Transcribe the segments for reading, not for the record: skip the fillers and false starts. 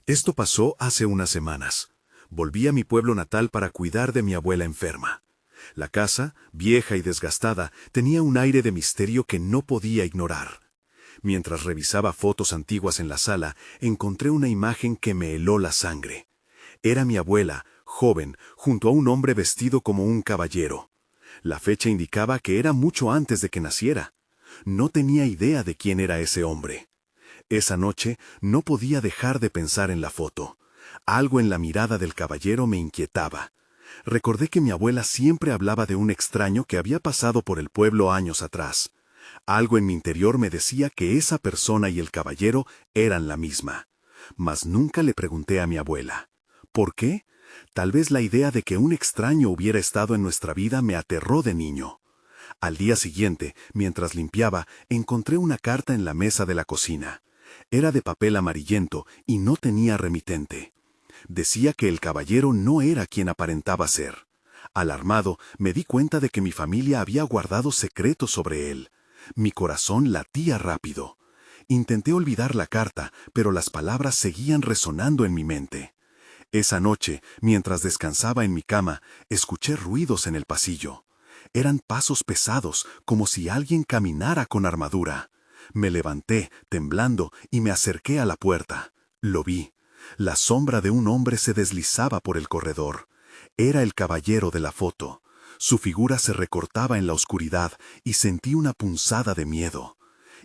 Esto pasó hace unas semanas. Volví a mi pueblo natal para cuidar de mi abuela enferma. La casa, vieja y desgastada, tenía un aire de misterio que no podía ignorar. Mientras revisaba fotos antiguas en la sala, encontré una imagen que me heló la sangre. Era mi abuela, joven, junto a un hombre vestido como un caballero. La fecha indicaba que era mucho antes de que naciera. No tenía idea de quién era ese hombre. Esa noche no podía dejar de pensar en la foto. Algo en la mirada del caballero me inquietaba. Recordé que mi abuela siempre hablaba de un extraño que había pasado por el pueblo años atrás. Algo en mi interior me decía que esa persona y el caballero eran la misma. Mas nunca le pregunté a mi abuela. ¿Por qué? Tal vez la idea de que un extraño hubiera estado en nuestra vida me aterró de niño. Al día siguiente, mientras limpiaba, encontré una carta en la mesa de la cocina. Era de papel amarillento y no tenía remitente. Decía que el caballero no era quien aparentaba ser. Alarmado, me di cuenta de que mi familia había guardado secretos sobre él. Mi corazón latía rápido. Intenté olvidar la carta, pero las palabras seguían resonando en mi mente. Esa noche, mientras descansaba en mi cama, escuché ruidos en el pasillo. Eran pasos pesados, como si alguien caminara con armadura. Me levanté, temblando, y me acerqué a la puerta. Lo vi. La sombra de un hombre se deslizaba por el corredor. Era el caballero de la foto. Su figura se recortaba en la oscuridad y sentí una punzada de miedo.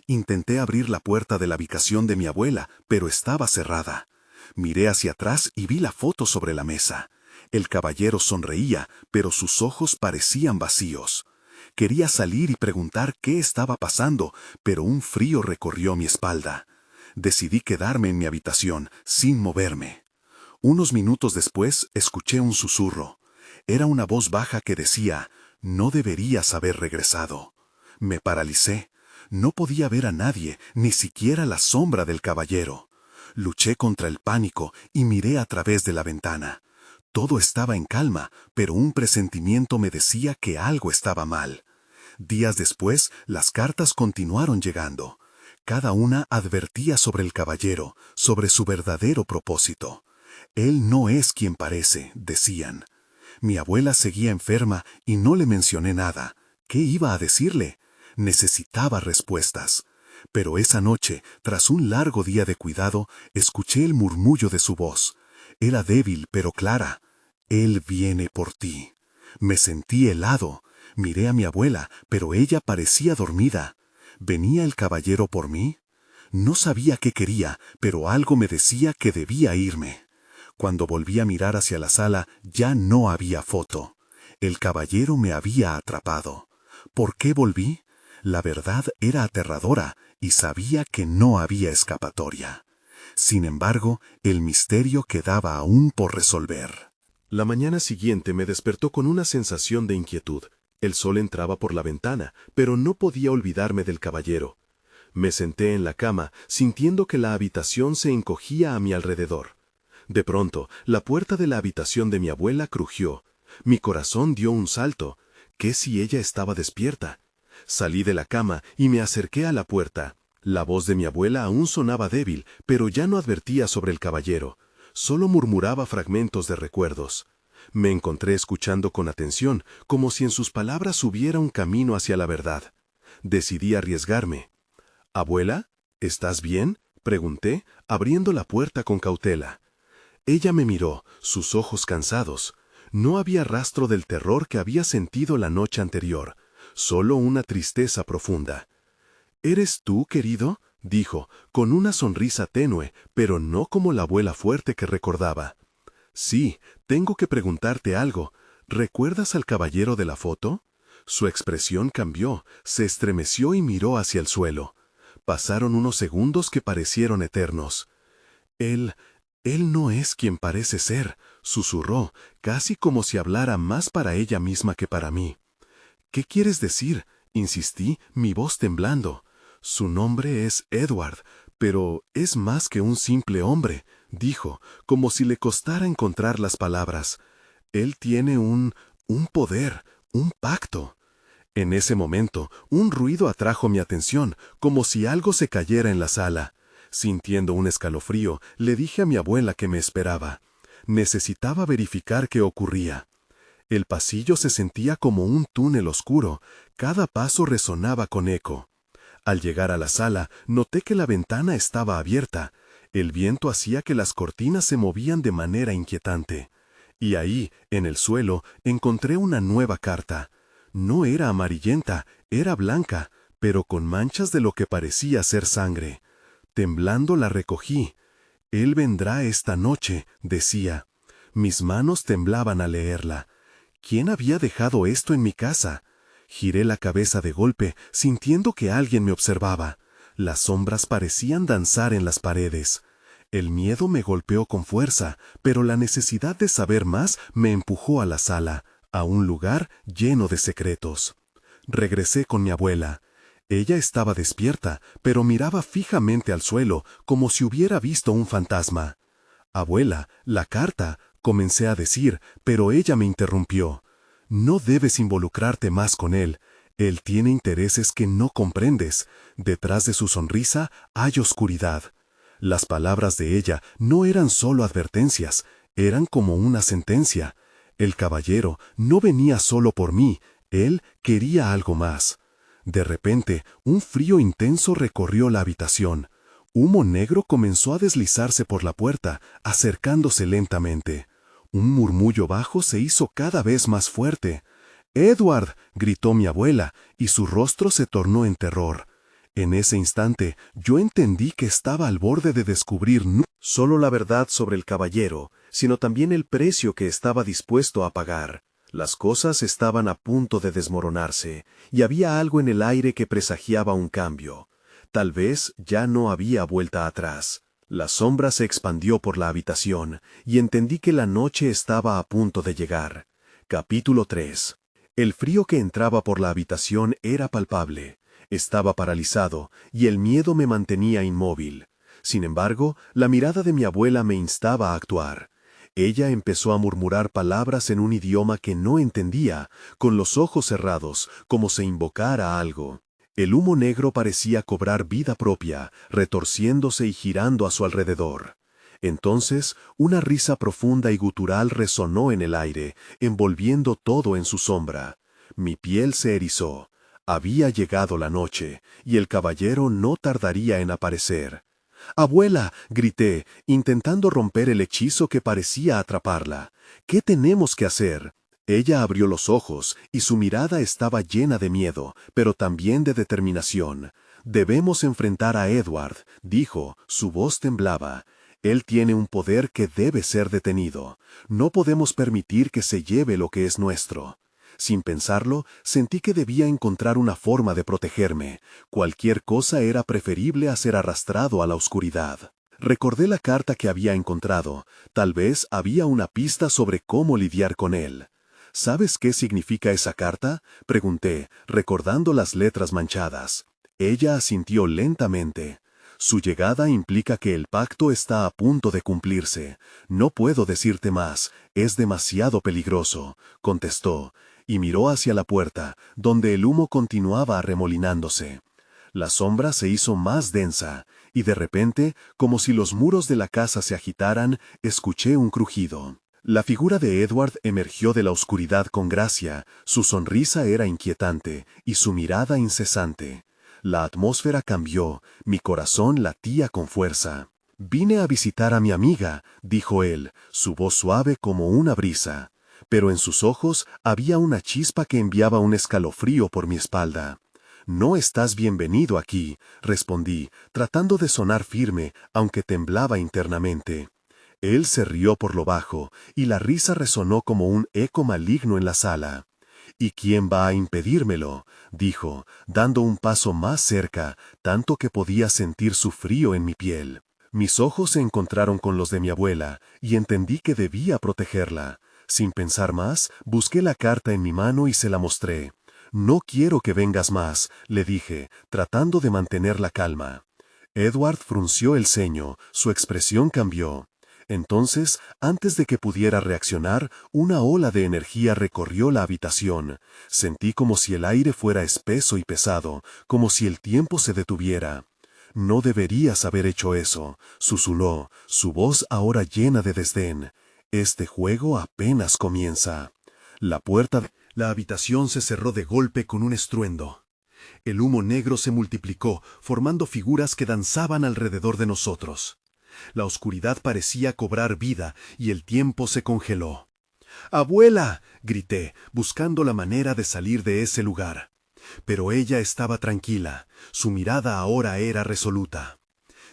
Intenté abrir la puerta de la habitación de mi abuela, pero estaba cerrada. Miré hacia atrás y vi la foto sobre la mesa. El caballero sonreía, pero sus ojos parecían vacíos. Quería salir y preguntar qué estaba pasando, pero un frío recorrió mi espalda. Decidí quedarme en mi habitación, sin moverme. Unos minutos después, escuché un susurro. Era una voz baja que decía, «No deberías haber regresado». Me paralicé. No podía ver a nadie, ni siquiera la sombra del caballero. Luché contra el pánico y miré a través de la ventana. Todo estaba en calma, pero un presentimiento me decía que algo estaba mal. Días después, las cartas continuaron llegando. Cada una advertía sobre el caballero, sobre su verdadero propósito. Él no es quien parece, decían. Mi abuela seguía enferma y no le mencioné nada. ¿Qué iba a decirle? Necesitaba respuestas. Pero esa noche, tras un largo día de cuidado, escuché el murmullo de su voz. Era débil pero clara. «Él viene por ti». Me sentí helado. Miré a mi abuela, pero ella parecía dormida. ¿Venía el caballero por mí? No sabía qué quería, pero algo me decía que debía irme. Cuando volví a mirar hacia la sala, ya no había foto. El caballero me había atrapado. ¿Por qué volví? La verdad era aterradora y sabía que no había escapatoria. Sin embargo, el misterio quedaba aún por resolver. La mañana siguiente me despertó con una sensación de inquietud. El sol entraba por la ventana, pero no podía olvidarme del caballero. Me senté en la cama, sintiendo que la habitación se encogía a mi alrededor. De pronto, la puerta de la habitación de mi abuela crujió. Mi corazón dio un salto. ¿Qué si ella estaba despierta? Salí de la cama y me acerqué a la puerta. La voz de mi abuela aún sonaba débil, pero ya no advertía sobre el caballero. Solo murmuraba fragmentos de recuerdos. Me encontré escuchando con atención, como si en sus palabras hubiera un camino hacia la verdad. Decidí arriesgarme. «¿Abuela? ¿Estás bien?», pregunté, abriendo la puerta con cautela. Ella me miró, sus ojos cansados. No había rastro del terror que había sentido la noche anterior, solo una tristeza profunda. «¿Eres tú, querido?», dijo, con una sonrisa tenue, pero no como la abuela fuerte que recordaba. «Sí, tengo que preguntarte algo. ¿Recuerdas al caballero de la foto?». Su expresión cambió, se estremeció y miró hacia el suelo. Pasaron unos segundos que parecieron eternos. Él no es quien parece ser», susurró, casi como si hablara más para ella misma que para mí. «¿Qué quieres decir?», insistí, mi voz temblando. «Su nombre es Edward, pero es más que un simple hombre», dijo, como si le costara encontrar las palabras. «Él tiene un poder, un pacto». En ese momento, un ruido atrajo mi atención, como si algo se cayera en la sala. Sintiendo un escalofrío, le dije a mi abuela que me esperaba. Necesitaba verificar qué ocurría. El pasillo se sentía como un túnel oscuro, cada paso resonaba con eco. Al llegar a la sala, noté que la ventana estaba abierta. El viento hacía que las cortinas se movían de manera inquietante. Y ahí, en el suelo, encontré una nueva carta. No era amarillenta, era blanca, pero con manchas de lo que parecía ser sangre. Temblando la recogí. «Él vendrá esta noche», decía. Mis manos temblaban al leerla. ¿Quién había dejado esto en mi casa? Giré la cabeza de golpe, sintiendo que alguien me observaba. Las sombras parecían danzar en las paredes. El miedo me golpeó con fuerza, pero la necesidad de saber más me empujó a la sala, a un lugar lleno de secretos. Regresé con mi abuela. Ella estaba despierta, pero miraba fijamente al suelo, como si hubiera visto un fantasma. «Abuela, la carta», comencé a decir, pero ella me interrumpió. «No debes involucrarte más con él. Él tiene intereses que no comprendes. Detrás de su sonrisa hay oscuridad». Las palabras de ella no eran solo advertencias, eran como una sentencia. El caballero no venía solo por mí, él quería algo más. De repente, un frío intenso recorrió la habitación. Humo negro comenzó a deslizarse por la puerta, acercándose lentamente. Un murmullo bajo se hizo cada vez más fuerte. «¡Edward!», gritó mi abuela, y su rostro se tornó en terror. En ese instante, yo entendí que estaba al borde de descubrir no solo la verdad sobre el caballero, sino también el precio que estaba dispuesto a pagar. Las cosas estaban a punto de desmoronarse, y había algo en el aire que presagiaba un cambio. Tal vez ya no había vuelta atrás. La sombra se expandió por la habitación, y entendí que la noche estaba a punto de llegar. Capítulo 3. El frío que entraba por la habitación era palpable. Estaba paralizado, y el miedo me mantenía inmóvil. Sin embargo, la mirada de mi abuela me instaba a actuar. Ella empezó a murmurar palabras en un idioma que no entendía, con los ojos cerrados, como si invocara algo. El humo negro parecía cobrar vida propia, retorciéndose y girando a su alrededor. Entonces, una risa profunda y gutural resonó en el aire, envolviendo todo en su sombra. Mi piel se erizó. Había llegado la noche, y el caballero no tardaría en aparecer. «¡Abuela!», grité, intentando romper el hechizo que parecía atraparla. «¿Qué tenemos que hacer?». Ella abrió los ojos, y su mirada estaba llena de miedo, pero también de determinación. «Debemos enfrentar a Edward», dijo, su voz temblaba. «Él tiene un poder que debe ser detenido. No podemos permitir que se lleve lo que es nuestro». Sin pensarlo, sentí que debía encontrar una forma de protegerme. Cualquier cosa era preferible a ser arrastrado a la oscuridad. Recordé la carta que había encontrado. Tal vez había una pista sobre cómo lidiar con él. «¿Sabes qué significa esa carta?», pregunté, recordando las letras manchadas. Ella asintió lentamente. «Su llegada implica que el pacto está a punto de cumplirse. No puedo decirte más, es demasiado peligroso», contestó, y miró hacia la puerta, donde el humo continuaba arremolinándose. La sombra se hizo más densa, y de repente, como si los muros de la casa se agitaran, escuché un crujido. La figura de Edward emergió de la oscuridad con gracia, su sonrisa era inquietante, y su mirada incesante. La atmósfera cambió, mi corazón latía con fuerza. «Vine a visitar a mi amiga», dijo él, su voz suave como una brisa. Pero en sus ojos había una chispa que enviaba un escalofrío por mi espalda. «No estás bienvenido aquí», respondí, tratando de sonar firme, aunque temblaba internamente. Él se rió por lo bajo, y la risa resonó como un eco maligno en la sala. «¿Y quién va a impedírmelo?», dijo, dando un paso más cerca, tanto que podía sentir su frío en mi piel. Mis ojos se encontraron con los de mi abuela, y entendí que debía protegerla. Sin pensar más, busqué la carta en mi mano y se la mostré. «No quiero que vengas más», le dije, tratando de mantener la calma. Edward frunció el ceño, su expresión cambió. Entonces, antes de que pudiera reaccionar, una ola de energía recorrió la habitación. Sentí como si el aire fuera espeso y pesado, como si el tiempo se detuviera. No deberías haber hecho eso, susurró, su voz ahora llena de desdén. Este juego apenas comienza. La puerta de la habitación se cerró de golpe con un estruendo. El humo negro se multiplicó, formando figuras que danzaban alrededor de nosotros. La oscuridad parecía cobrar vida y el tiempo se congeló. ¡Abuela!, grité, buscando la manera de salir de ese lugar. Pero ella estaba tranquila, su mirada ahora era resoluta.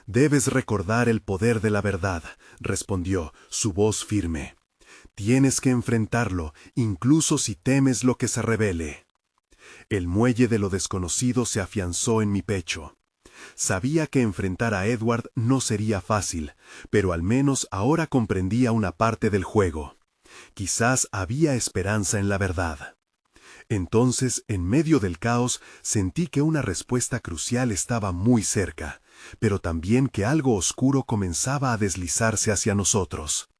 «Debes recordar el poder de la verdad», respondió, su voz firme. «Tienes que enfrentarlo, incluso si temes lo que se revele». El muelle de lo desconocido se afianzó en mi pecho. Sabía que enfrentar a Edward no sería fácil, pero al menos ahora comprendía una parte del juego. Quizás había esperanza en la verdad. Entonces, en medio del caos, sentí que una respuesta crucial estaba muy cerca, pero también que algo oscuro comenzaba a deslizarse hacia nosotros.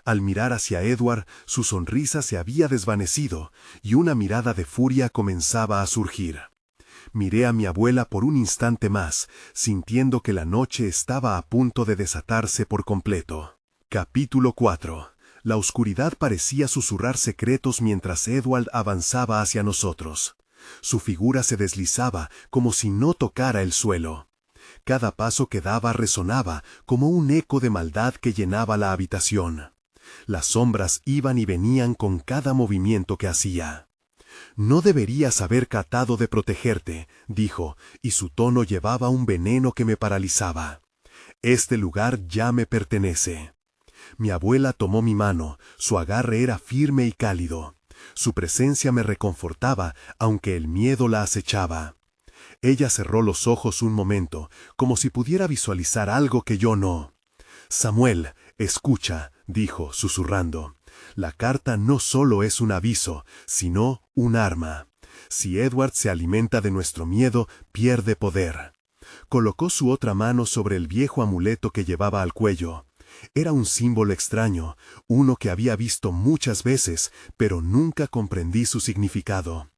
Al mirar hacia Edward, su sonrisa se había desvanecido y una mirada de furia comenzaba a surgir. Miré a mi abuela por un instante más, sintiendo que la noche estaba a punto de desatarse por completo. Capítulo 4. La oscuridad parecía susurrar secretos mientras Edward avanzaba hacia nosotros. Su figura se deslizaba como si no tocara el suelo. Cada paso que daba resonaba como un eco de maldad que llenaba la habitación. Las sombras iban y venían con cada movimiento que hacía. «No deberías haber tratado de protegerte», dijo, y su tono llevaba un veneno que me paralizaba. «Este lugar ya me pertenece». Mi abuela tomó mi mano, su agarre era firme y cálido. Su presencia me reconfortaba, aunque el miedo la acechaba. Ella cerró los ojos un momento, como si pudiera visualizar algo que yo no. «Samuel, escucha», dijo, susurrando. «La carta no solo es un aviso, sino un arma. Si Edward se alimenta de nuestro miedo, pierde poder». Colocó su otra mano sobre el viejo amuleto que llevaba al cuello. Era un símbolo extraño, uno que había visto muchas veces, pero nunca comprendí su significado.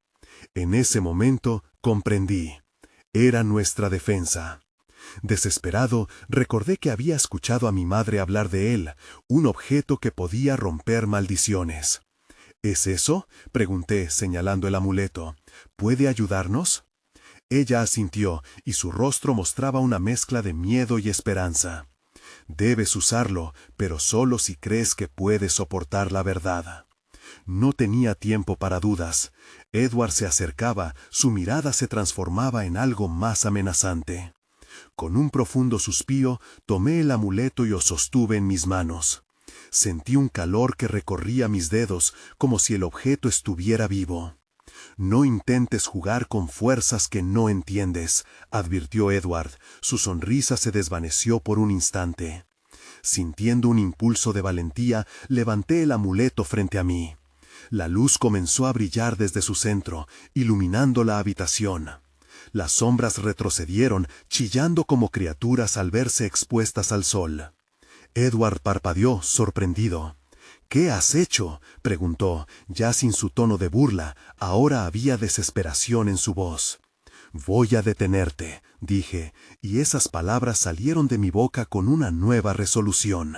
En ese momento comprendí. Era nuestra defensa. Desesperado, recordé que había escuchado a mi madre hablar de él, un objeto que podía romper maldiciones. «¿Es eso?», pregunté, señalando el amuleto. «¿Puede ayudarnos?». Ella asintió, y su rostro mostraba una mezcla de miedo y esperanza. «Debes usarlo, pero solo si crees que puedes soportar la verdad». No tenía tiempo para dudas. Edward se acercaba, su mirada se transformaba en algo más amenazante. Con un profundo suspiro, tomé el amuleto y lo sostuve en mis manos. Sentí un calor que recorría mis dedos, como si el objeto estuviera vivo. «No intentes jugar con fuerzas que no entiendes», advirtió Edward. Su sonrisa se desvaneció por un instante. Sintiendo un impulso de valentía, levanté el amuleto frente a mí. La luz comenzó a brillar desde su centro, iluminando la habitación. Las sombras retrocedieron, chillando como criaturas al verse expuestas al sol. Edward parpadeó, sorprendido. «¿Qué has hecho?», preguntó, ya sin su tono de burla, ahora había desesperación en su voz. «Voy a detenerte», dije, y esas palabras salieron de mi boca con una nueva resolución.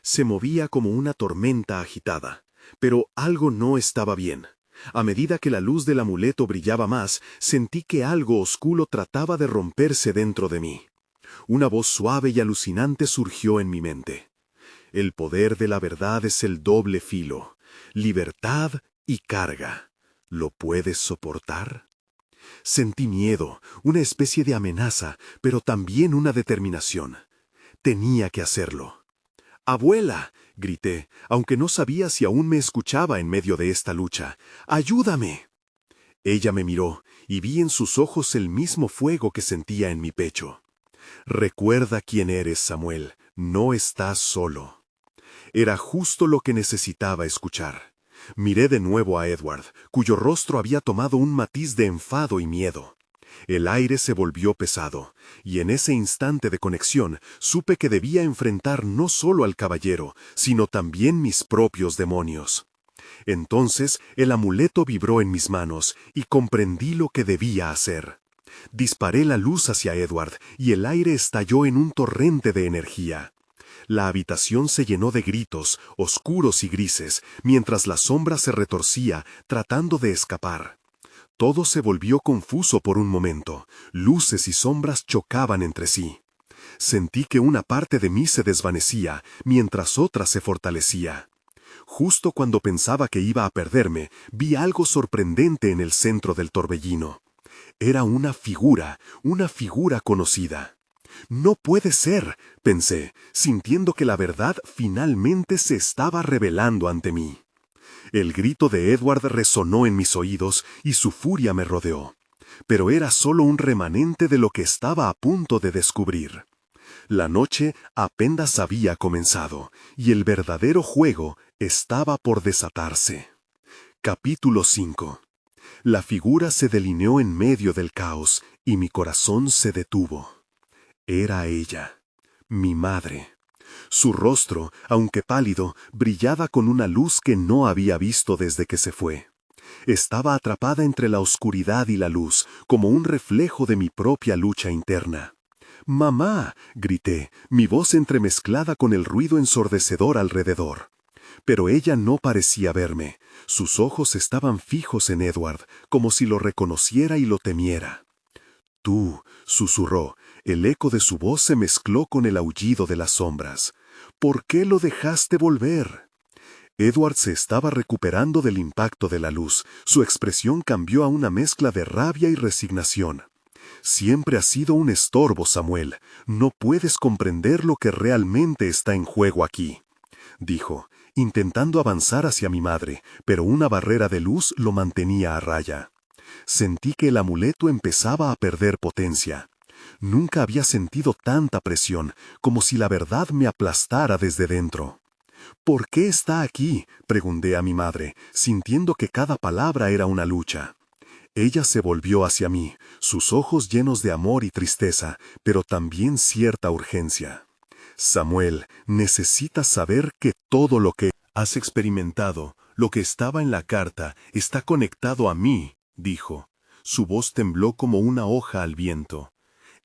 Se movía como una tormenta agitada, pero algo no estaba bien. A medida que la luz del amuleto brillaba más, sentí que algo oscuro trataba de romperse dentro de mí. Una voz suave y alucinante surgió en mi mente. «El poder de la verdad es el doble filo, libertad y carga. ¿Lo puedes soportar?». Sentí miedo, una especie de amenaza, pero también una determinación. Tenía que hacerlo. «¡Abuela!», grité, aunque no sabía si aún me escuchaba en medio de esta lucha. «¡Ayúdame!». Ella me miró, y vi en sus ojos el mismo fuego que sentía en mi pecho. «Recuerda quién eres, Samuel. No estás solo». Era justo lo que necesitaba escuchar. Miré de nuevo a Edward, cuyo rostro había tomado un matiz de enfado y miedo. El aire se volvió pesado, y en ese instante de conexión supe que debía enfrentar no solo al caballero, sino también mis propios demonios. Entonces el amuleto vibró en mis manos y comprendí lo que debía hacer. Disparé la luz hacia Edward y el aire estalló en un torrente de energía. La habitación se llenó de gritos, oscuros y grises, mientras la sombra se retorcía, tratando de escapar. Todo se volvió confuso por un momento. Luces y sombras chocaban entre sí. Sentí que una parte de mí se desvanecía, mientras otra se fortalecía. Justo cuando pensaba que iba a perderme, vi algo sorprendente en el centro del torbellino. Era una figura conocida. No puede ser, pensé, sintiendo que la verdad finalmente se estaba revelando ante mí. El grito de Edward resonó en mis oídos y su furia me rodeó. Pero era solo un remanente de lo que estaba a punto de descubrir. La noche apenas había comenzado y el verdadero juego estaba por desatarse. Capítulo 5. La figura se delineó en medio del caos y mi corazón se detuvo. Era ella, mi madre. Su rostro, aunque pálido, brillaba con una luz que no había visto desde que se fue. Estaba atrapada entre la oscuridad y la luz, como un reflejo de mi propia lucha interna. «¡Mamá!», grité, mi voz entremezclada con el ruido ensordecedor alrededor. Pero ella no parecía verme. Sus ojos estaban fijos en Edward, como si lo reconociera y lo temiera. «Tú», susurró. El eco de su voz se mezcló con el aullido de las sombras. «¿Por qué lo dejaste volver?». Edward se estaba recuperando del impacto de la luz. Su expresión cambió a una mezcla de rabia y resignación. «Siempre has sido un estorbo, Samuel. No puedes comprender lo que realmente está en juego aquí», dijo, intentando avanzar hacia mi madre, pero una barrera de luz lo mantenía a raya. Sentí que el amuleto empezaba a perder potencia. Nunca había sentido tanta presión, como si la verdad me aplastara desde dentro. «¿Por qué está aquí?», pregunté a mi madre, sintiendo que cada palabra era una lucha. Ella se volvió hacia mí, sus ojos llenos de amor y tristeza, pero también cierta urgencia. «Samuel, necesitas saber que todo lo que has experimentado, lo que estaba en la carta, está conectado a mí», dijo. Su voz tembló como una hoja al viento.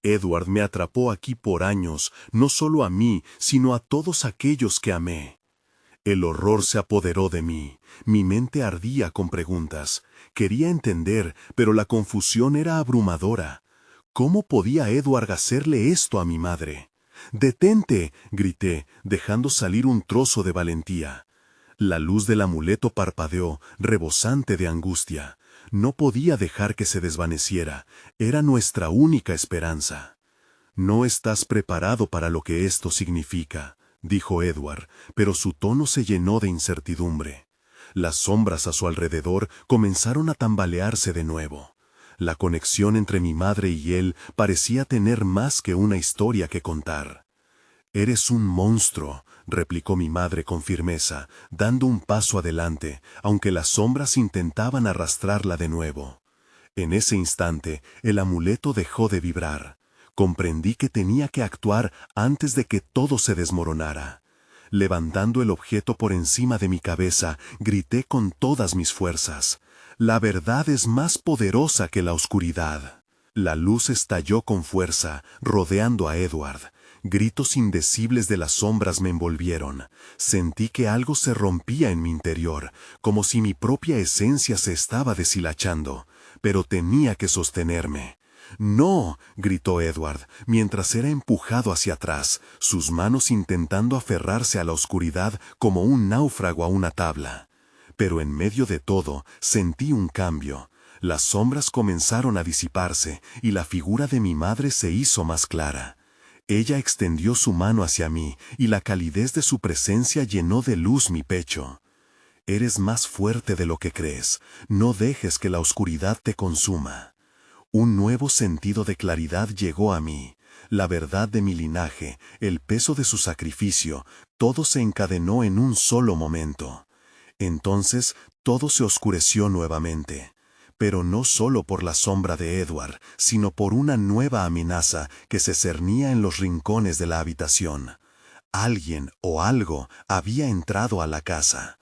«Edward me atrapó aquí por años, no solo a mí, sino a todos aquellos que amé». El horror se apoderó de mí. Mi mente ardía con preguntas. Quería entender, pero la confusión era abrumadora. ¿Cómo podía Edward hacerle esto a mi madre? «¡Detente!», grité, dejando salir un trozo de valentía. La luz del amuleto parpadeó, rebosante de angustia. No podía dejar que se desvaneciera. Era nuestra única esperanza. «No estás preparado para lo que esto significa», dijo Edward, pero su tono se llenó de incertidumbre. Las sombras a su alrededor comenzaron a tambalearse de nuevo. La conexión entre mi madre y él parecía tener más que una historia que contar. «Eres un monstruo», replicó mi madre con firmeza, dando un paso adelante, aunque las sombras intentaban arrastrarla de nuevo. En ese instante, el amuleto dejó de vibrar. Comprendí que tenía que actuar antes de que todo se desmoronara. Levantando el objeto por encima de mi cabeza, grité con todas mis fuerzas. «La verdad es más poderosa que la oscuridad». La luz estalló con fuerza, rodeando a Edward. Gritos indecibles de las sombras me envolvieron. Sentí que algo se rompía en mi interior, como si mi propia esencia se estaba deshilachando, pero tenía que sostenerme. «¡No!», gritó Edward, mientras era empujado hacia atrás, sus manos intentando aferrarse a la oscuridad como un náufrago a una tabla. Pero en medio de todo, sentí un cambio. Las sombras comenzaron a disiparse y la figura de mi madre se hizo más clara. Ella extendió su mano hacia mí y la calidez de su presencia llenó de luz mi pecho. «Eres más fuerte de lo que crees. No dejes que la oscuridad te consuma». Un nuevo sentido de claridad llegó a mí. La verdad de mi linaje, el peso de su sacrificio, todo se encadenó en un solo momento. Entonces todo se oscureció nuevamente. Pero no solo por la sombra de Edward, sino por una nueva amenaza que se cernía en los rincones de la habitación. Alguien o algo había entrado a la casa.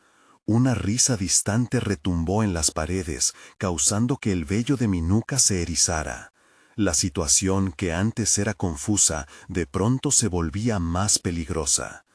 Una risa distante retumbó en las paredes, causando que el vello de mi nuca se erizara. La situación, que antes era confusa, de pronto se volvía más peligrosa.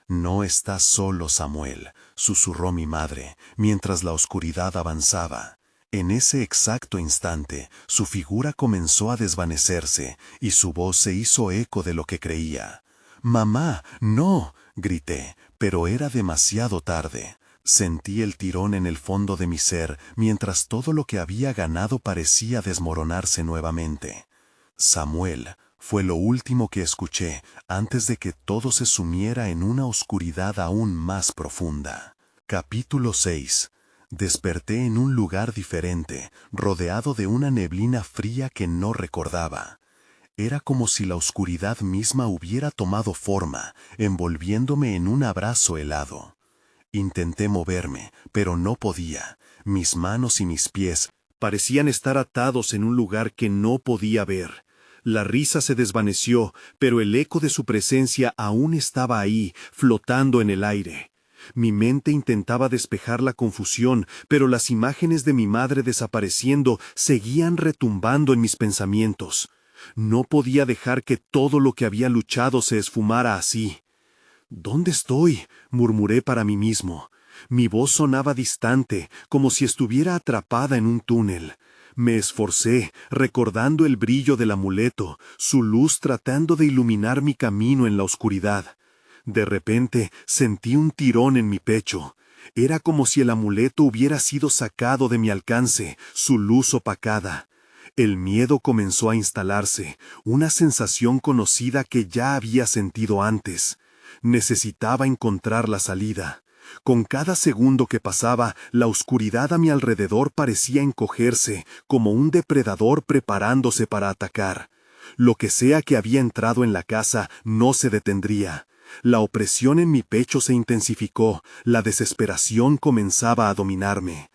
«No estás solo, Samuel», susurró mi madre, mientras la oscuridad avanzaba. En ese exacto instante, su figura comenzó a desvanecerse y su voz se hizo eco de lo que creía. «Mamá, no», grité, pero era demasiado tarde. Sentí el tirón en el fondo de mi ser, mientras todo lo que había ganado parecía desmoronarse nuevamente. «Samuel», fue lo último que escuché antes de que todo se sumiera en una oscuridad aún más profunda. Capítulo 6. Desperté en un lugar diferente, rodeado de una neblina fría que no recordaba. Era como si la oscuridad misma hubiera tomado forma, envolviéndome en un abrazo helado. Intenté moverme, pero no podía. Mis manos y mis pies parecían estar atados en un lugar que no podía ver. La risa se desvaneció, pero el eco de su presencia aún estaba ahí, flotando en el aire. Mi mente intentaba despejar la confusión, pero las imágenes de mi madre desapareciendo seguían retumbando en mis pensamientos. No podía dejar que todo lo que había luchado se esfumara así. «¿Dónde estoy?», murmuré para mí mismo. Mi voz sonaba distante, como si estuviera atrapada en un túnel. Me esforcé, recordando el brillo del amuleto, su luz tratando de iluminar mi camino en la oscuridad. De repente sentí un tirón en mi pecho. Era como si el amuleto hubiera sido sacado de mi alcance, su luz opacada. El miedo comenzó a instalarse, una sensación conocida que ya había sentido antes. Necesitaba encontrar la salida. Con cada segundo que pasaba, la oscuridad a mi alrededor parecía encogerse, como un depredador preparándose para atacar. Lo que sea que había entrado en la casa no se detendría. La opresión en mi pecho se intensificó, la desesperación comenzaba a dominarme.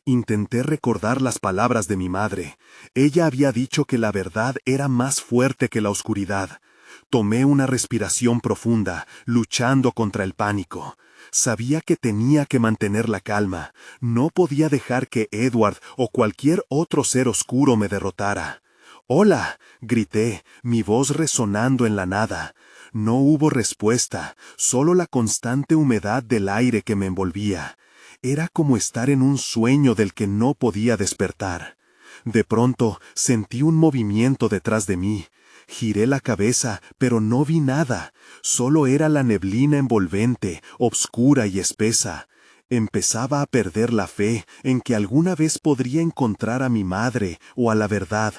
Intenté recordar las palabras de mi madre. Ella había dicho que la verdad era más fuerte que la oscuridad. Tomé una respiración profunda, luchando contra el pánico. Sabía que tenía que mantener la calma. No podía dejar que Edward o cualquier otro ser oscuro me derrotara. «¡Hola!», grité, mi voz resonando en la nada. No hubo respuesta, solo la constante humedad del aire que me envolvía. Era como estar en un sueño del que no podía despertar. De pronto sentí un movimiento detrás de mí. Giré la cabeza, pero no vi nada. Solo era la neblina envolvente, obscura y espesa. Empezaba a perder la fe en que alguna vez podría encontrar a mi madre o a la verdad.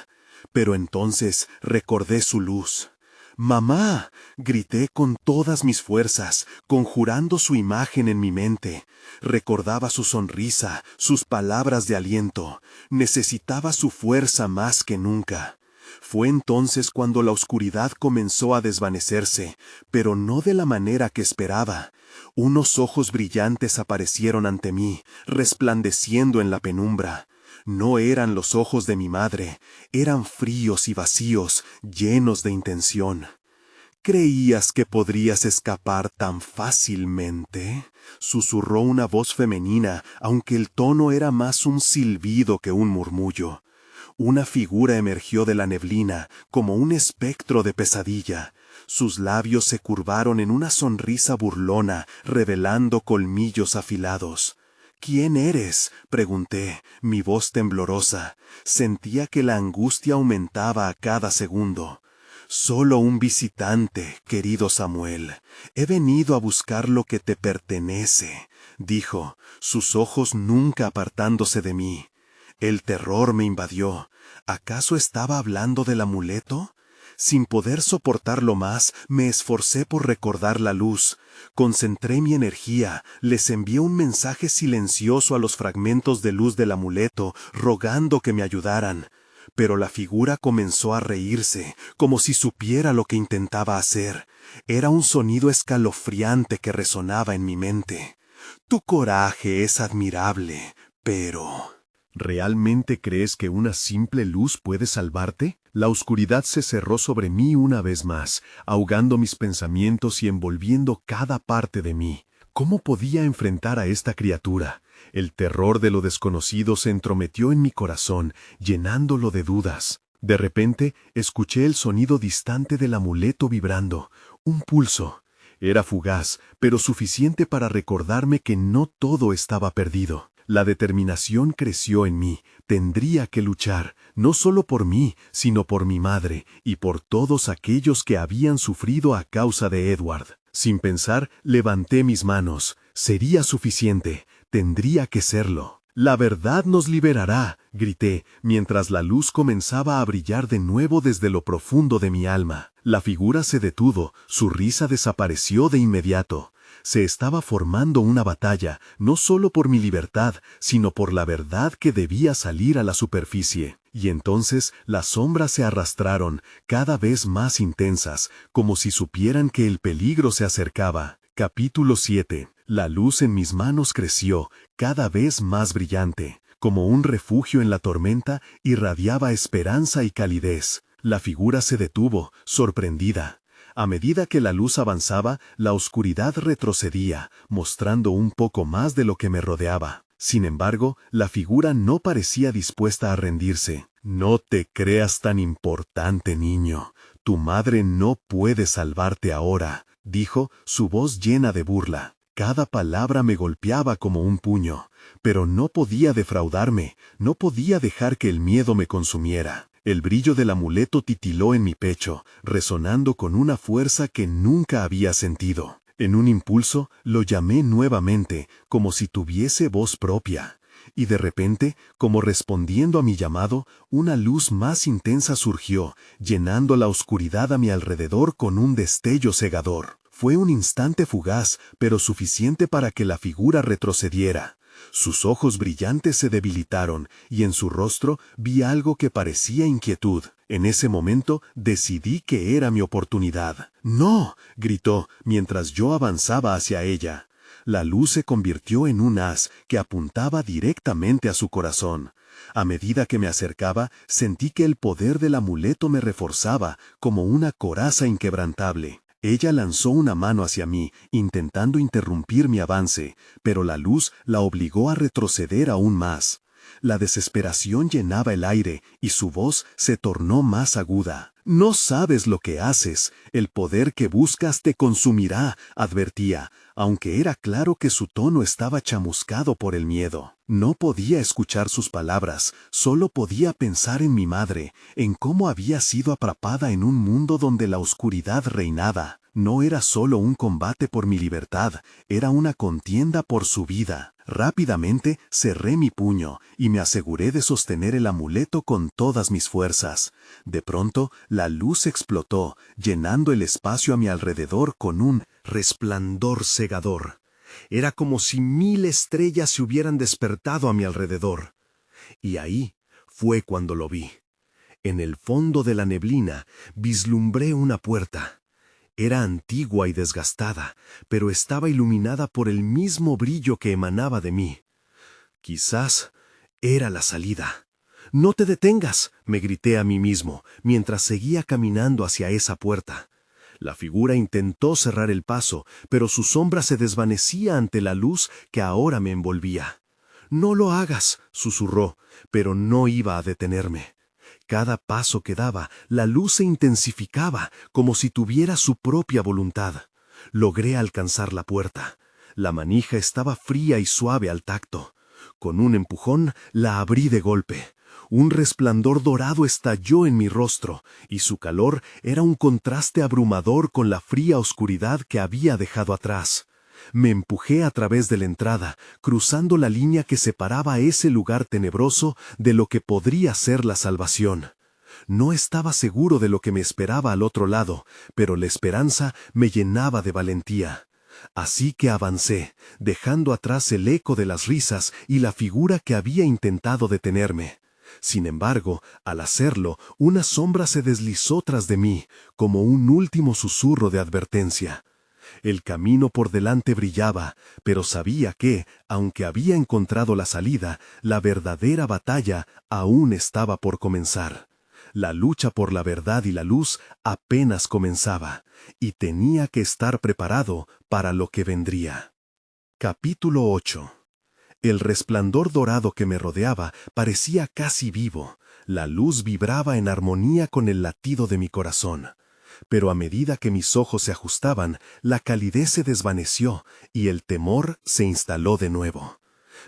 Pero entonces recordé su luz. «¡Mamá!», grité con todas mis fuerzas, conjurando su imagen en mi mente. Recordaba su sonrisa, sus palabras de aliento. Necesitaba su fuerza más que nunca. Fue entonces cuando la oscuridad comenzó a desvanecerse, pero no de la manera que esperaba. Unos ojos brillantes aparecieron ante mí, resplandeciendo en la penumbra. No eran los ojos de mi madre, eran fríos y vacíos, llenos de intención. «¿Creías que podrías escapar tan fácilmente?», susurró una voz femenina, aunque el tono era más un silbido que un murmullo. Una figura emergió de la neblina, como un espectro de pesadilla. Sus labios se curvaron en una sonrisa burlona, revelando colmillos afilados. «¿Quién eres?», pregunté, mi voz temblorosa. Sentía que la angustia aumentaba a cada segundo. «Solo un visitante, querido Samuel. He venido a buscar lo que te pertenece», dijo, sus ojos nunca apartándose de mí. El terror me invadió. ¿Acaso estaba hablando del amuleto? Sin poder soportarlo más, me esforcé por recordar la luz. Concentré mi energía, les envié un mensaje silencioso a los fragmentos de luz del amuleto, rogando que me ayudaran. Pero la figura comenzó a reírse, como si supiera lo que intentaba hacer. Era un sonido escalofriante que resonaba en mi mente. «Tu coraje es admirable, pero...». ¿Realmente crees que una simple luz puede salvarte? La oscuridad se cerró sobre mí una vez más, ahogando mis pensamientos y envolviendo cada parte de mí. ¿Cómo podía enfrentar a esta criatura? El terror de lo desconocido se entrometió en mi corazón, llenándolo de dudas. De repente, escuché el sonido distante del amuleto vibrando, un pulso. Era fugaz, pero suficiente para recordarme que no todo estaba perdido. La determinación creció en mí. Tendría que luchar, no solo por mí, sino por mi madre y por todos aquellos que habían sufrido a causa de Edward. Sin pensar, levanté mis manos. Sería suficiente. Tendría que serlo. «La verdad nos liberará», grité, mientras la luz comenzaba a brillar de nuevo desde lo profundo de mi alma. La figura se detuvo, su risa desapareció de inmediato. Se estaba formando una batalla, no solo por mi libertad, sino por la verdad que debía salir a la superficie. Y entonces las sombras se arrastraron, cada vez más intensas, como si supieran que el peligro se acercaba. Capítulo 7. La luz en mis manos creció, cada vez más brillante. Como un refugio en la tormenta, irradiaba esperanza y calidez. La figura se detuvo, sorprendida. A medida que la luz avanzaba, la oscuridad retrocedía, mostrando un poco más de lo que me rodeaba. Sin embargo, la figura no parecía dispuesta a rendirse. «No te creas tan importante, niño. Tu madre no puede salvarte ahora», dijo, su voz llena de burla. Cada palabra me golpeaba como un puño, pero no podía defraudarme, no podía dejar que el miedo me consumiera. El brillo del amuleto titiló en mi pecho, resonando con una fuerza que nunca había sentido. En un impulso, lo llamé nuevamente, como si tuviese voz propia. Y de repente, como respondiendo a mi llamado, una luz más intensa surgió, llenando la oscuridad a mi alrededor con un destello cegador. Fue un instante fugaz, pero suficiente para que la figura retrocediera. Sus ojos brillantes se debilitaron, y en su rostro vi algo que parecía inquietud. En ese momento decidí que era mi oportunidad. «¡No!», gritó, mientras yo avanzaba hacia ella. La luz se convirtió en un haz que apuntaba directamente a su corazón. A medida que me acercaba, sentí que el poder del amuleto me reforzaba, como una coraza inquebrantable. Ella lanzó una mano hacia mí, intentando interrumpir mi avance, pero la luz la obligó a retroceder aún más. La desesperación llenaba el aire y su voz se tornó más aguda. «No sabes lo que haces. El poder que buscas te consumirá», advertía, aunque era claro que su tono estaba chamuscado por el miedo. No podía escuchar sus palabras, solo podía pensar en mi madre, en cómo había sido atrapada en un mundo donde la oscuridad reinaba. No era solo un combate por mi libertad, era una contienda por su vida. Rápidamente cerré mi puño y me aseguré de sostener el amuleto con todas mis fuerzas. De pronto, la luz explotó, llenando el espacio a mi alrededor con un resplandor cegador. Era como si 1000 estrellas se hubieran despertado a mi alrededor. Y ahí fue cuando lo vi. En el fondo de la neblina vislumbré una puerta. Era antigua y desgastada, pero estaba iluminada por el mismo brillo que emanaba de mí. Quizás era la salida. «No te detengas», me grité a mí mismo, mientras seguía caminando hacia esa puerta. La figura intentó cerrar el paso, pero su sombra se desvanecía ante la luz que ahora me envolvía. «No lo hagas», susurró, pero no iba a detenerme. Cada paso que daba, la luz se intensificaba, como si tuviera su propia voluntad. Logré alcanzar la puerta. La manija estaba fría y suave al tacto. Con un empujón, la abrí de golpe. Un resplandor dorado estalló en mi rostro, y su calor era un contraste abrumador con la fría oscuridad que había dejado atrás. Me empujé a través de la entrada, cruzando la línea que separaba ese lugar tenebroso de lo que podría ser la salvación. No estaba seguro de lo que me esperaba al otro lado, pero la esperanza me llenaba de valentía. Así que avancé, dejando atrás el eco de las risas y la figura que había intentado detenerme. Sin embargo, al hacerlo, una sombra se deslizó tras de mí, como un último susurro de advertencia. El camino por delante brillaba, pero sabía que, aunque había encontrado la salida, la verdadera batalla aún estaba por comenzar. La lucha por la verdad y la luz apenas comenzaba, y tenía que estar preparado para lo que vendría. Capítulo 8. El resplandor dorado que me rodeaba parecía casi vivo. La luz vibraba en armonía con el latido de mi corazón. Pero a medida que mis ojos se ajustaban, la calidez se desvaneció y el temor se instaló de nuevo.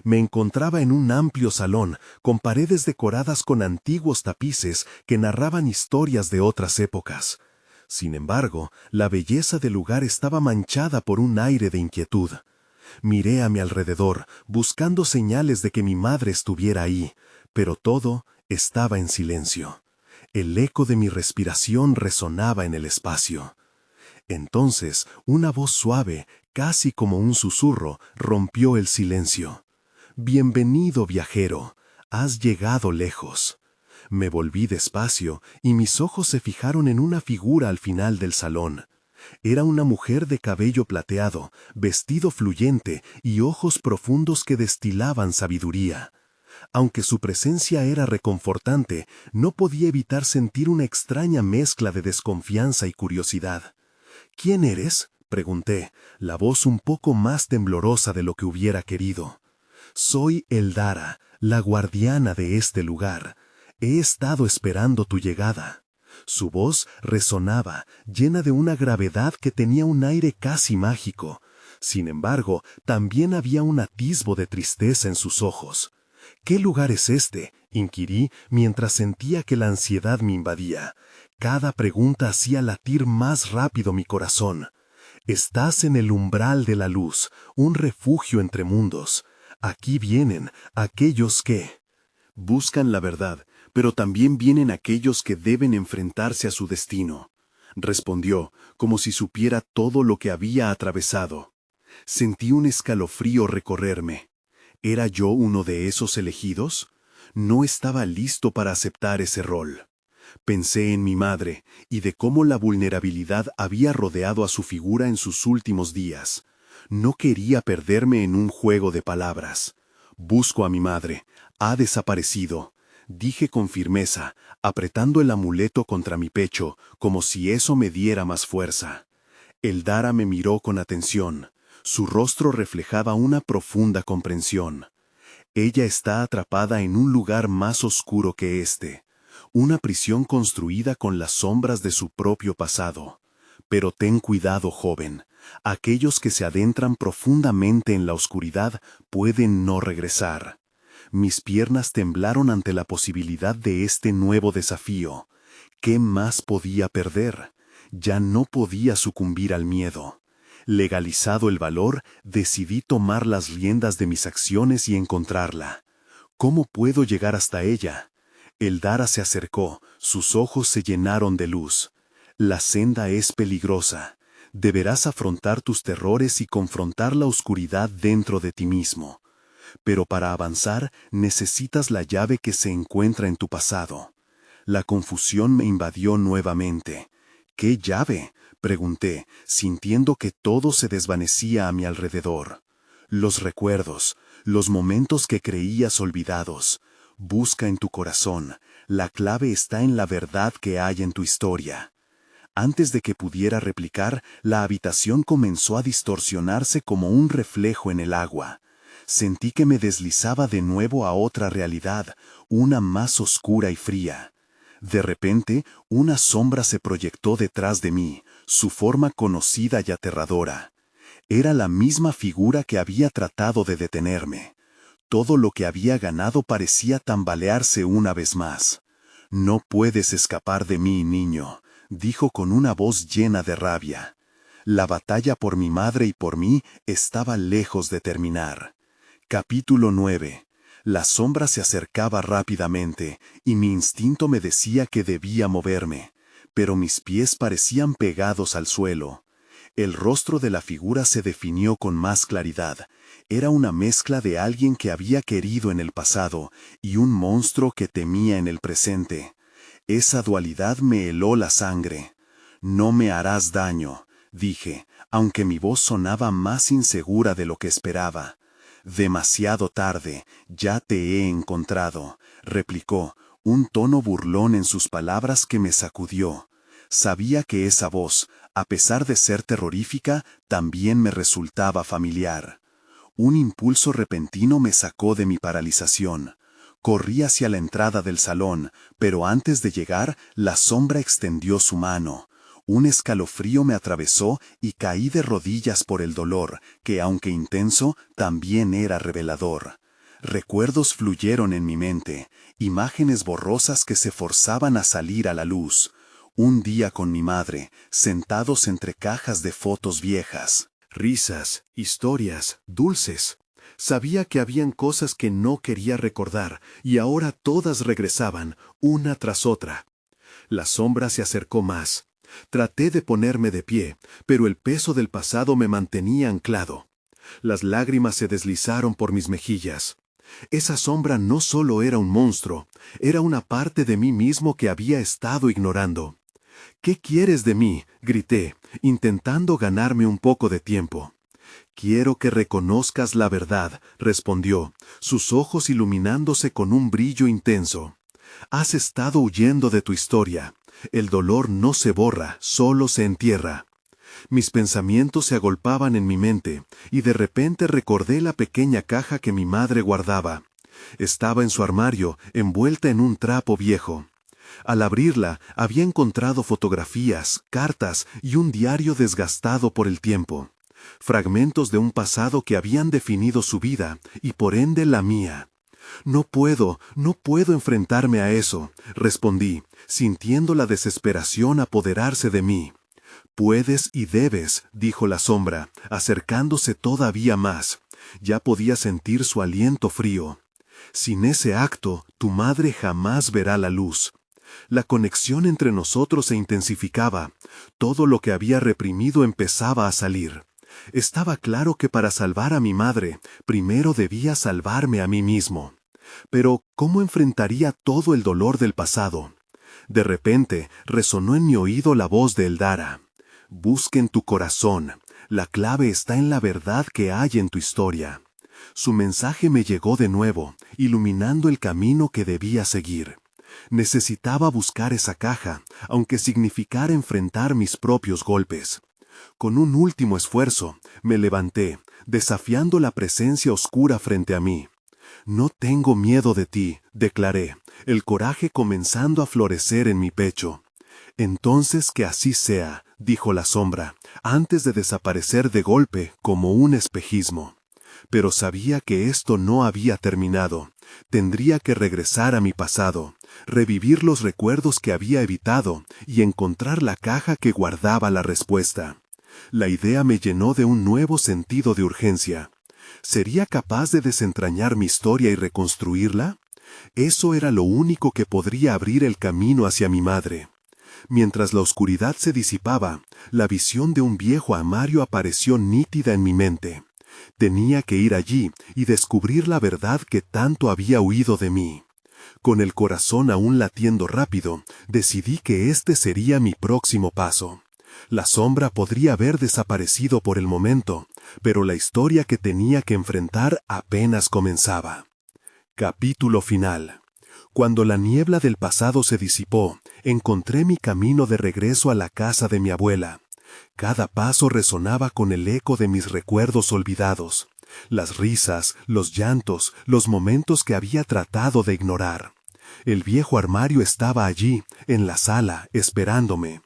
Me encontraba en un amplio salón, con paredes decoradas con antiguos tapices que narraban historias de otras épocas. Sin embargo, la belleza del lugar estaba manchada por un aire de inquietud. Miré a mi alrededor, buscando señales de que mi madre estuviera ahí, pero todo estaba en silencio. El eco de mi respiración resonaba en el espacio. Entonces, una voz suave, casi como un susurro, rompió el silencio. «Bienvenido, viajero. Has llegado lejos». Me volví despacio y mis ojos se fijaron en una figura al final del salón. Era una mujer de cabello plateado, vestido fluyente y ojos profundos que destilaban sabiduría. Aunque su presencia era reconfortante, no podía evitar sentir una extraña mezcla de desconfianza y curiosidad. «¿Quién eres?», pregunté, la voz un poco más temblorosa de lo que hubiera querido. «Soy Eldara, la guardiana de este lugar. He estado esperando tu llegada». Su voz resonaba, llena de una gravedad que tenía un aire casi mágico. Sin embargo, también había un atisbo de tristeza en sus ojos. «¿Qué lugar es este?», inquirí mientras sentía que la ansiedad me invadía. Cada pregunta hacía latir más rápido mi corazón. «Estás en el umbral de la luz, un refugio entre mundos. Aquí vienen aquellos que buscan la verdad, pero también vienen aquellos que deben enfrentarse a su destino», respondió, como si supiera todo lo que había atravesado. Sentí un escalofrío recorrerme. ¿Era yo uno de esos elegidos? No estaba listo para aceptar ese rol. Pensé en mi madre y de cómo la vulnerabilidad había rodeado a su figura en sus últimos días. No quería perderme en un juego de palabras. «Busco a mi madre. Ha desaparecido», dije con firmeza, apretando el amuleto contra mi pecho, como si eso me diera más fuerza. Eldara me miró con atención. Su rostro reflejaba una profunda comprensión. «Ella está atrapada en un lugar más oscuro que este, una prisión construida con las sombras de su propio pasado. Pero ten cuidado, joven. Aquellos que se adentran profundamente en la oscuridad pueden no regresar». Mis piernas temblaron ante la posibilidad de este nuevo desafío. ¿Qué más podía perder? Ya no podía sucumbir al miedo. Legalizado el valor, decidí tomar las riendas de mis acciones y encontrarla. ¿Cómo puedo llegar hasta ella? Eldara se acercó, sus ojos se llenaron de luz. «La senda es peligrosa. Deberás afrontar tus terrores y confrontar la oscuridad dentro de ti mismo. Pero para avanzar necesitas la llave que se encuentra en tu pasado». La confusión me invadió nuevamente. «¿Qué llave?», pregunté, sintiendo que todo se desvanecía a mi alrededor. «Los recuerdos, los momentos que creías olvidados. Busca en tu corazón. La clave está en la verdad que hay en tu historia». Antes de que pudiera replicar, la habitación comenzó a distorsionarse como un reflejo en el agua. Sentí que me deslizaba de nuevo a otra realidad, una más oscura y fría. De repente, una sombra se proyectó detrás de mí, su forma conocida y aterradora. Era la misma figura que había tratado de detenerme. Todo lo que había ganado parecía tambalearse una vez más. «No puedes escapar de mí, niño», dijo con una voz llena de rabia. La batalla por mi madre y por mí estaba lejos de terminar. Capítulo 9. La sombra se acercaba rápidamente, y mi instinto me decía que debía moverme, pero mis pies parecían pegados al suelo. El rostro de la figura se definió con más claridad. Era una mezcla de alguien que había querido en el pasado y un monstruo que temía en el presente. Esa dualidad me heló la sangre. «No me harás daño», dije, aunque mi voz sonaba más insegura de lo que esperaba. «Demasiado tarde, ya te he encontrado», replicó, un tono burlón en sus palabras que me sacudió. Sabía que esa voz, a pesar de ser terrorífica, también me resultaba familiar. Un impulso repentino me sacó de mi paralización. Corrí hacia la entrada del salón, pero antes de llegar, la sombra extendió su mano. Un escalofrío me atravesó y caí de rodillas por el dolor, que aunque intenso, también era revelador. Recuerdos fluyeron en mi mente, imágenes borrosas que se forzaban a salir a la luz. Un día con mi madre, sentados entre cajas de fotos viejas. Risas, historias, dulces. Sabía que habían cosas que no quería recordar, y ahora todas regresaban, una tras otra. La sombra se acercó más. Traté de ponerme de pie, pero el peso del pasado me mantenía anclado. Las lágrimas se deslizaron por mis mejillas. Esa sombra no solo era un monstruo, era una parte de mí mismo que había estado ignorando. «¿Qué quieres de mí?», grité, intentando ganarme un poco de tiempo. «Quiero que reconozcas la verdad», respondió, sus ojos iluminándose con un brillo intenso. «Has estado huyendo de tu historia. El dolor no se borra, solo se entierra». Mis pensamientos se agolpaban en mi mente, y de repente recordé la pequeña caja que mi madre guardaba. Estaba en su armario, envuelta en un trapo viejo. Al abrirla, había encontrado fotografías, cartas y un diario desgastado por el tiempo. Fragmentos de un pasado que habían definido su vida, y por ende la mía. No puedo enfrentarme a eso», respondí, sintiendo la desesperación apoderarse de mí. «Puedes y debes», dijo la sombra, acercándose todavía más. Ya podía sentir su aliento frío. «Sin ese acto, tu madre jamás verá la luz». La conexión entre nosotros se intensificaba. Todo lo que había reprimido empezaba a salir. Estaba claro que para salvar a mi madre, primero debía salvarme a mí mismo. Pero, ¿cómo enfrentaría todo el dolor del pasado? De repente, resonó en mi oído la voz de Eldara. «Busca en tu corazón. La clave está en la verdad que hay en tu historia». Su mensaje me llegó de nuevo, iluminando el camino que debía seguir. Necesitaba buscar esa caja, aunque significara enfrentar mis propios golpes. Con un último esfuerzo, me levanté, desafiando la presencia oscura frente a mí. «No tengo miedo de ti», declaré, el coraje comenzando a florecer en mi pecho. «Entonces que así sea», dijo la sombra, antes de desaparecer de golpe como un espejismo. Pero sabía que esto no había terminado. Tendría que regresar a mi pasado, revivir los recuerdos que había evitado y encontrar la caja que guardaba la respuesta. La idea me llenó de un nuevo sentido de urgencia. ¿Sería capaz de desentrañar mi historia y reconstruirla? Eso era lo único que podría abrir el camino hacia mi madre. Mientras la oscuridad se disipaba, la visión de un viejo armario apareció nítida en mi mente. Tenía que ir allí y descubrir la verdad que tanto había huido de mí. Con el corazón aún latiendo rápido, decidí que este sería mi próximo paso. La sombra podría haber desaparecido por el momento, pero la historia que tenía que enfrentar apenas comenzaba. Capítulo final. Cuando la niebla del pasado se disipó, encontré mi camino de regreso a la casa de mi abuela. Cada paso resonaba con el eco de mis recuerdos olvidados, las risas, los llantos, los momentos que había tratado de ignorar. El viejo armario estaba allí, en la sala, esperándome.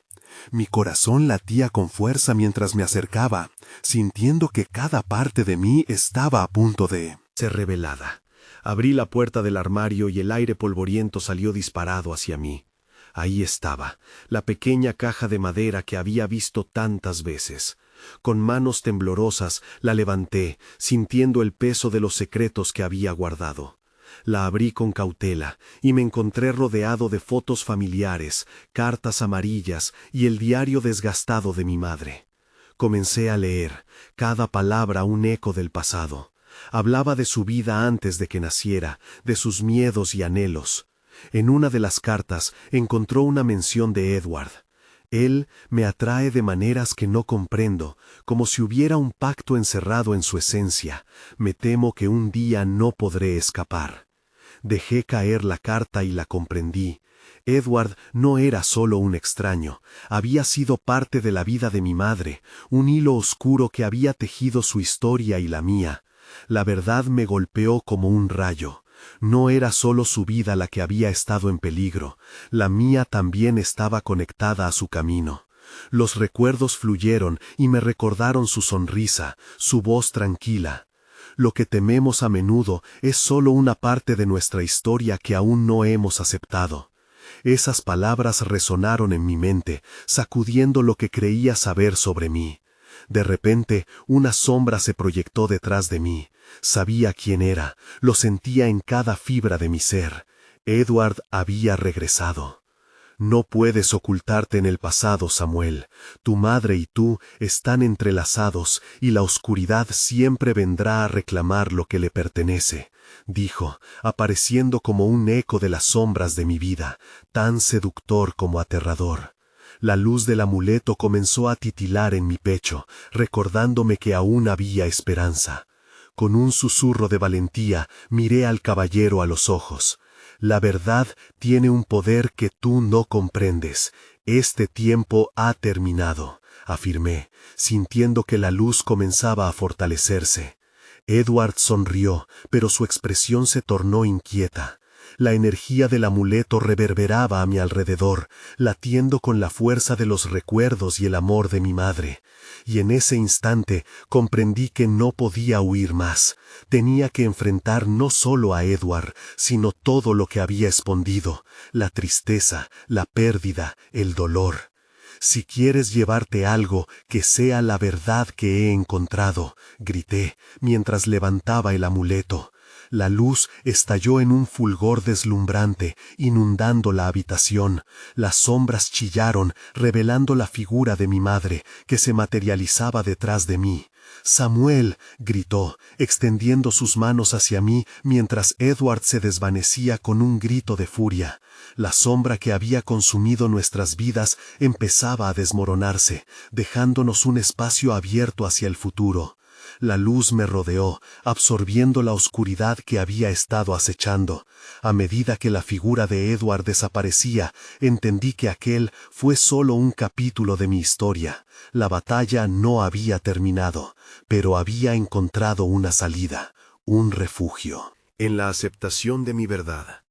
Mi corazón latía con fuerza mientras me acercaba, sintiendo que cada parte de mí estaba a punto de ser revelada. Abrí la puerta del armario y el aire polvoriento salió disparado hacia mí. Ahí estaba, la pequeña caja de madera que había visto tantas veces. Con manos temblorosas la levanté, sintiendo el peso de los secretos que había guardado. La abrí con cautela y me encontré rodeado de fotos familiares, cartas amarillas y el diario desgastado de mi madre. Comencé a leer, cada palabra un eco del pasado. Hablaba de su vida antes de que naciera, de sus miedos y anhelos. En una de las cartas encontró una mención de Edward. Él me atrae de maneras que no comprendo, como si hubiera un pacto encerrado en su esencia. Me temo que un día no podré escapar. Dejé caer la carta y la comprendí. Edward no era solo un extraño, había sido parte de la vida de mi madre, un hilo oscuro que había tejido su historia y la mía. La verdad me golpeó como un rayo. No era solo su vida la que había estado en peligro, la mía también estaba conectada a su camino. Los recuerdos fluyeron y me recordaron su sonrisa, su voz tranquila. Lo que tememos a menudo es solo una parte de nuestra historia que aún no hemos aceptado. Esas palabras resonaron en mi mente, sacudiendo lo que creía saber sobre mí. De repente, una sombra se proyectó detrás de mí. Sabía quién era, lo sentía en cada fibra de mi ser. Edward había regresado. No puedes ocultarte en el pasado, Samuel. Tu madre y tú están entrelazados y la oscuridad siempre vendrá a reclamar lo que le pertenece, dijo, apareciendo como un eco de las sombras de mi vida, tan seductor como aterrador. La luz del amuleto comenzó a titilar en mi pecho, recordándome que aún había esperanza. Con un susurro de valentía, miré al caballero a los ojos. La verdad tiene un poder que tú no comprendes. Este tiempo ha terminado, afirmé, sintiendo que la luz comenzaba a fortalecerse. Edward sonrió, pero su expresión se tornó inquieta. La energía del amuleto reverberaba a mi alrededor, latiendo con la fuerza de los recuerdos y el amor de mi madre. Y en ese instante comprendí que no podía huir más. Tenía que enfrentar no solo a Edward, sino todo lo que había escondido, la tristeza, la pérdida, el dolor. «Si quieres llevarte algo, que sea la verdad que he encontrado», grité, mientras levantaba el amuleto. La luz estalló en un fulgor deslumbrante, inundando la habitación. Las sombras chillaron, revelando la figura de mi madre, que se materializaba detrás de mí. «Samuel», gritó, extendiendo sus manos hacia mí, mientras Edward se desvanecía con un grito de furia. La sombra que había consumido nuestras vidas empezaba a desmoronarse, dejándonos un espacio abierto hacia el futuro. La luz me rodeó, absorbiendo la oscuridad que había estado acechando. A medida que la figura de Edward desaparecía, entendí que aquel fue solo un capítulo de mi historia. La batalla no había terminado, pero había encontrado una salida, un refugio. En la aceptación de mi verdad.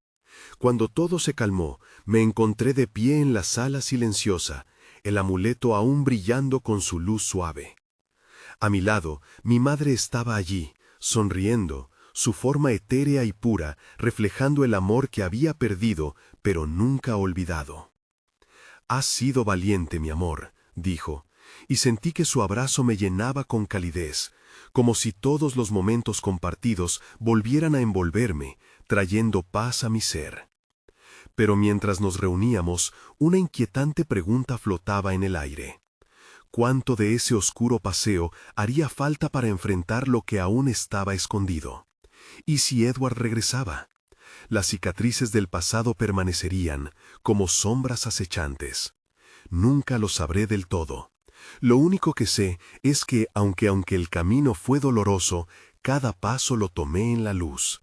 Cuando todo se calmó, me encontré de pie en la sala silenciosa, el amuleto aún brillando con su luz suave. A mi lado, mi madre estaba allí, sonriendo, su forma etérea y pura, reflejando el amor que había perdido, pero nunca olvidado. «Has sido valiente, mi amor», dijo, y sentí que su abrazo me llenaba con calidez, como si todos los momentos compartidos volvieran a envolverme, trayendo paz a mi ser. Pero mientras nos reuníamos, una inquietante pregunta flotaba en el aire. ¿Cuánto de ese oscuro paseo haría falta para enfrentar lo que aún estaba escondido? ¿Y si Edward regresaba? Las cicatrices del pasado permanecerían, como sombras acechantes. Nunca lo sabré del todo. Lo único que sé es que, aunque el camino fue doloroso, cada paso lo tomé en la luz.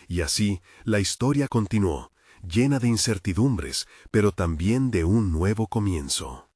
Y así, la historia continuó, llena de incertidumbres, pero también de un nuevo comienzo.